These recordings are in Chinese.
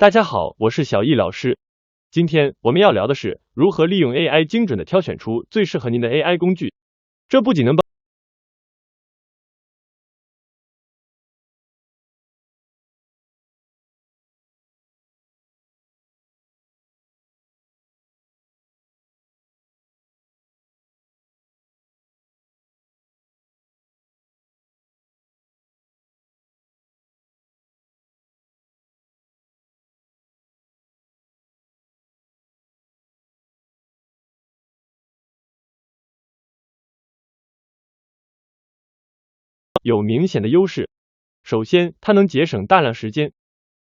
大家好，我是小易老师。今天我们要聊的是如何利用 AI 精准的挑选出最适合您的 AI 工具。这不仅能帮有明显的优势。首先，它能节省大量时间。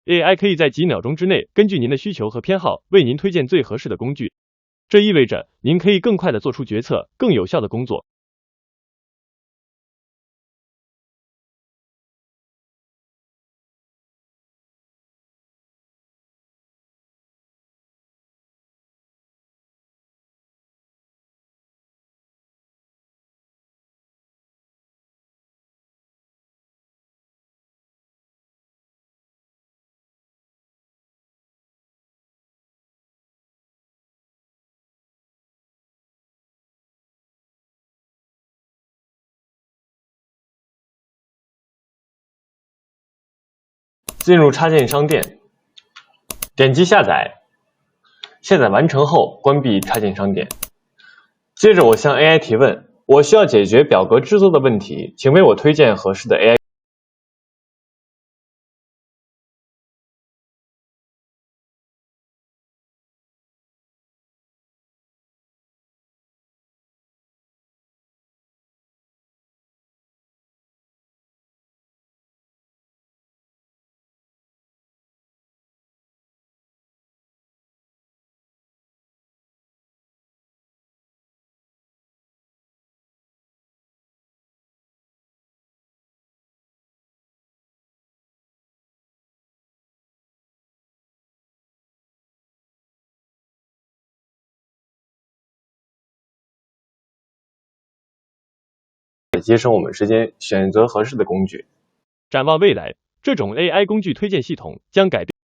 AI 可以在几秒钟之内，根据您的需求和偏好，为您推荐最合适的工具。这意味着您可以更快的做出决策，更有效的工作。进入插件商店，点击下载，下载完成后关闭插件商店。接着我向 AI 提问，我需要解决表格制作的问题，请为我推荐合适的 AI。节省我们时间，选择合适的工具。展望未来，这种 AI 工具推荐系统将改变